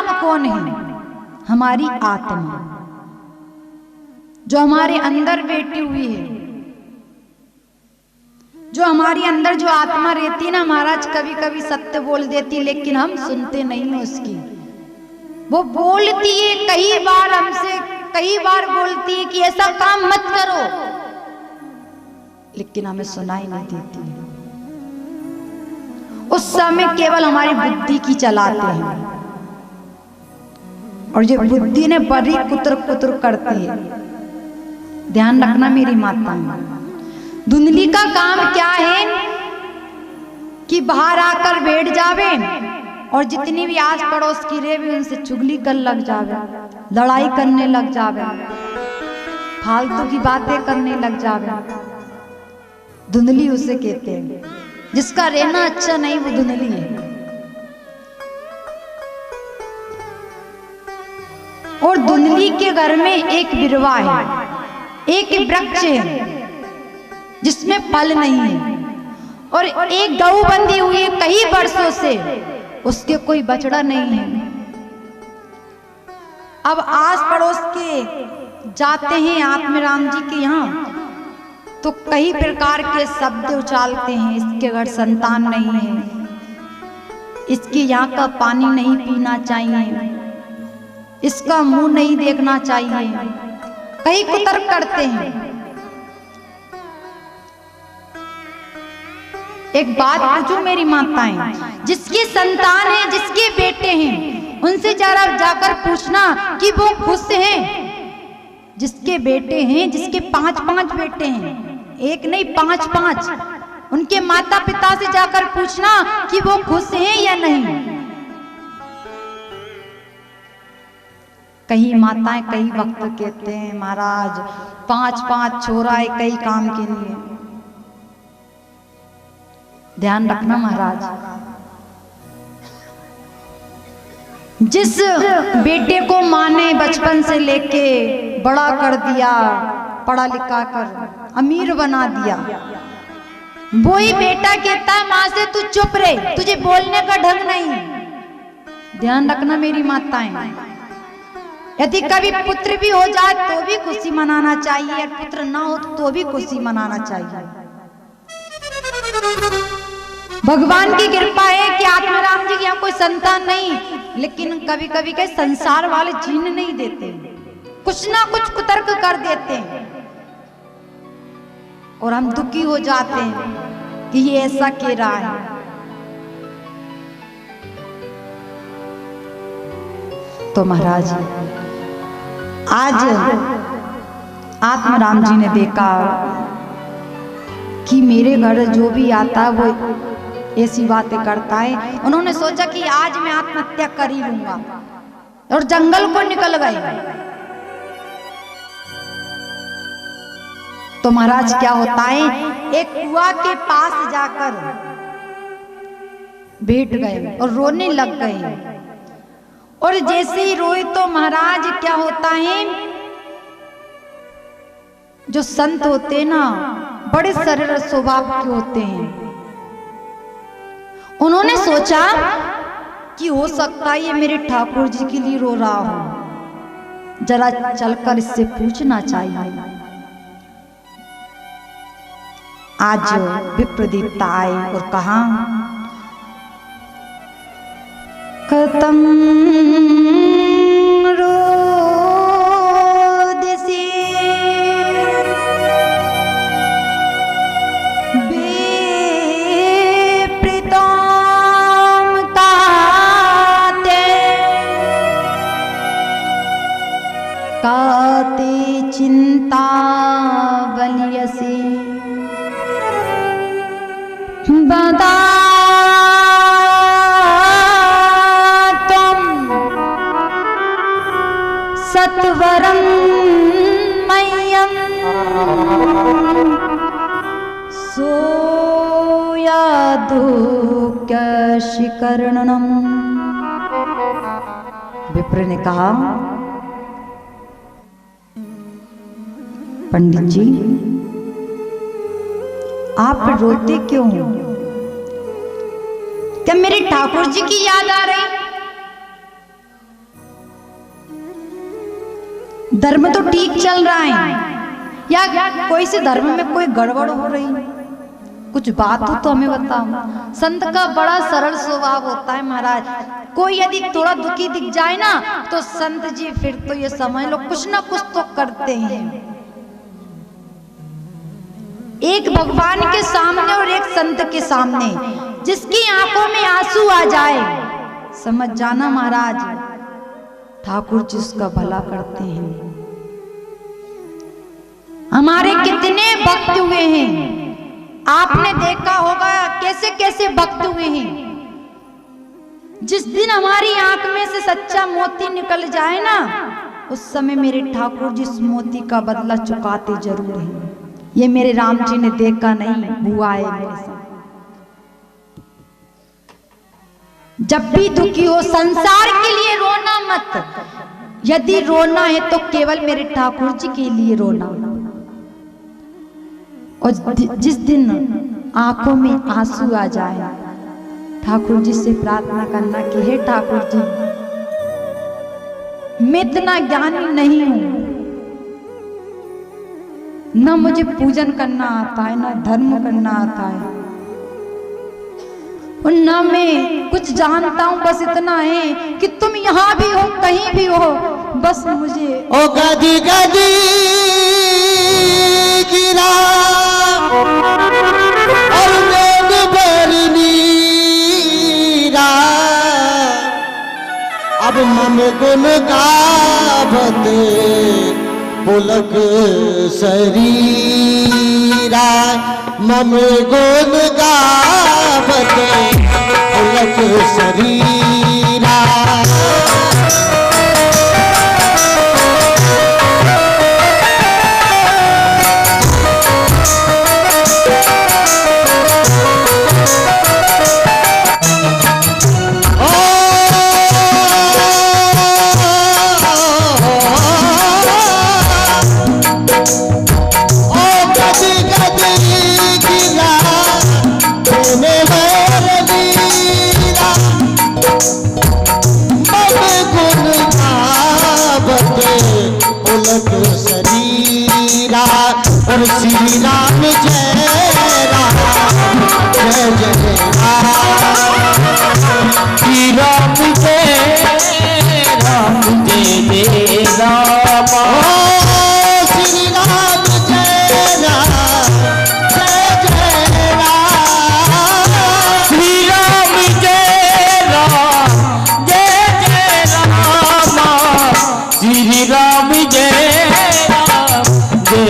राम कौन है? हमारी आत्मा जो हमारे अंदर बैठी हुई है, जो हमारी अंदर जो आत्मा रहती है ना महाराज, कभी कभी सत्य बोल देती लेकिन हम सुनते नहीं हैं उसकी। वो बोलती है कई बार, हमसे कई बार बोलती है कि ऐसा काम मत करो, लेकिन हमें सुनाई नहीं देती है। उस समय केवल हमारी बुद्धि की चलाते हैं, और ये बुद्धि ने बड़ी कुतर कुतर करती है। ध्यान रखना मेरी माता, धुंधली का काम क्या है कि बाहर आकर बैठ जावे और जितनी भी आस पड़ोस की रहे भी उनसे चुगली कर लग जावे, लड़ाई करने लग जावे, फालतू की बातें करने लग जावे। धुंधली उसे कहते हैं, जिसका रहना अच्छा नहीं वो धुंधली है। और धुंधली के घर में एक बिरवा है, एक वृक्ष है जिसमें फल नहीं है, और एक गऊ बंधी हुई है कई वर्षों से, उसके कोई बछड़ा नहीं है। अब आस पड़ोस के जाते हैं आत्माराम जी के यहाँ तो कई प्रकार के शब्द उछालते हैं, इसके घर संतान नहीं है, इसके यहाँ का पानी नहीं पीना चाहिए, इसका मुंह नहीं देखना चाहिए, कई कुतर्क करते हैं। एक बात पूछूं मेरी माताएं, जिसकी संतान है, जिसके बेटे हैं, उनसे जरा जाकर पूछना कि वो खुश हैं। जिसके बेटे हैं, जिसके 5-5 बेटे हैं, एक नहीं 5-5, उनके माता पिता से जाकर पूछना कि वो खुश हैं या नहीं। कई माताएं कई वक्त कहते हैं महाराज 5-5 छोरा है कई काम के लिए। ध्यान रखना महाराज, जिस बेटे को माँ ने बचपन से लेके बड़ा कर दिया, पढ़ा लिखा कर अमीर बना दिया, वही बेटा कहता है माँ से तू चुप रहे, तुझे बोलने का ढंग नहीं। ध्यान रखना मेरी माताएं, यदि कभी पुत्र भी हो जाए तो भी खुशी मनाना चाहिए, और पुत्र ना हो तो भी खुशी मनाना चाहिए। भगवान की कृपा है कि आत्माराम जी के यहाँ कोई संतान नहीं, लेकिन कभी कभी के संसार वाले जीने नहीं देते, कुछ ना कुछ कुतर्क कर देते हैं, और हम दुखी हो जाते हैं कि ये ऐसा कह रहा है। तो महाराज आज आत्माराम जी ने देखा कि मेरे घर जो भी आता है वो ऐसी बातें करता है, उन्होंने सोचा कि आज मैं आत्महत्या कर ही लूंगा, और जंगल को निकल गए। तो महाराज क्या होता है, एक कुआं के पास जाकर बैठ गए और रोने लग गए, और जैसे ही रोए तो महाराज क्या होता है, जो संत होते हैं ना बड़े सरल स्वभाव के होते हैं, उन्होंने सोचा कि हो सकता है ये मेरे ठाकुर जी के लिए रो रहा हो, जरा चलकर इससे पूछना चाहिए। आज विप्रदेवता आए और कहा कतम रोदसी बेप्रीतम काते काते चिंता बलियसी बता सत्वरं मह्यं सोयादुःखशिकर्णनम्। विप्र ने कहा पंडित जी आप रोते क्यों? क्या मेरे ठाकुर जी की याद आ रही? धर्म तो ठीक चल रहा है या कोई से धर्म में कोई गड़बड़ हो रही है? कुछ बात हो तो हमें बताओ। संत का बड़ा सरल स्वभाव होता है महाराज। कोई यदि थोड़ा दुखी दिख जाए ना तो संत जी फिर तो ये समझ लो कुछ ना कुछ तो करते हैं। एक भगवान के सामने और एक संत के सामने जिसकी आंखों में आंसू आ जाए, समझ जाना महाराज ठाकुर जी उसका भला करते हैं। हमारे कितने भक्त हुए हैं, आपने देखा होगा कैसे कैसे भक्त हुए हैं। जिस दिन हमारी आंख में से सच्चा मोती निकल जाए ना, उस समय मेरे ठाकुर जी उस मोती का बदला चुकाते जरूर हैं। ये मेरे राम जी ने देखा नहीं, हुआ है मेरे साथ। जब भी दुखी हो संसार के लिए रोना मत, यदि रोना है तो केवल मेरे ठाकुर जी के लिए रोना। और जिस दिन आंखों में आंसू आ जाए, ठाकुर जी से प्रार्थना करना कि हे ठाकुर जी, मैं इतना ज्ञानी नहीं हूं, न मुझे पूजन करना आता है, न धर्म करना आता है, और न मैं कुछ जानता हूं। बस इतना है कि तुम यहां भी हो कहीं भी हो, बस मुझे ओ गदी गदी गिरा और नैन भरनी रा, अब मम गुण गावत पुलक शरीरा, मम गुण गावत पुलक शरीरा। और श्री राम जय राम जय जय राम, श्री राम जय राम जय जय राम, श्री राम जय राम जय जय राम, श्री राम जय राम जय जय राम, श्री राम जय जय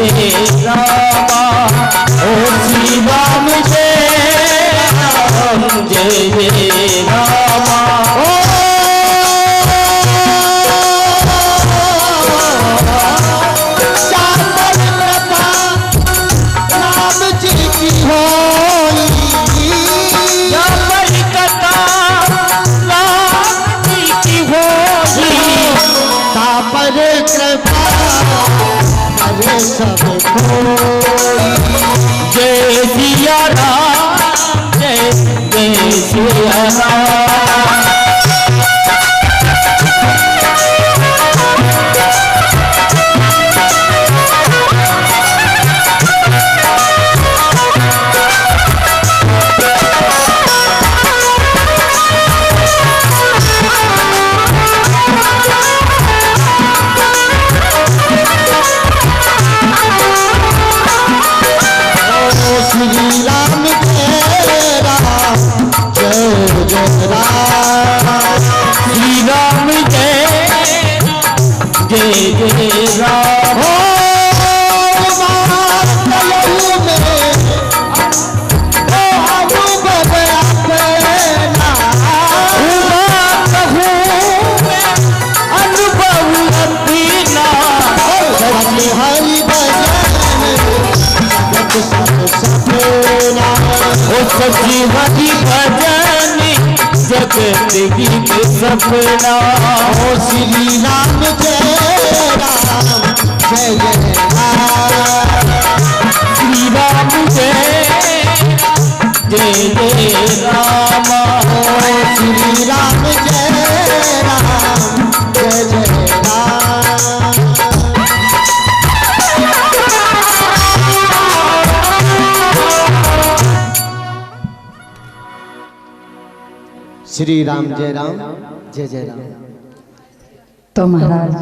जय रामा, ओ श्री राम जय राम जय जय रामा। श्यामल कृपा राम जी की होई, श्यामल कृपा राम जी की होई, तापर कृपा अरे सब कोई। जय सिया राम जय जय सिया राम। श्री राम जय राम जय जय राम, श्री राम जय जय जय राम। मातलहू में अनुभव अपना, मातलहू में अनुभव अपना, सच्ची हरि सपना, ओ सच्ची हरि भजन जगत गीत सपना। ओ श्री राम जय राम जय जय राम, श्री राम जय जय जय राम, ओ श्री राम जय राम जय जय राम। श्री राम जय राम जय जय राम। तो महाराज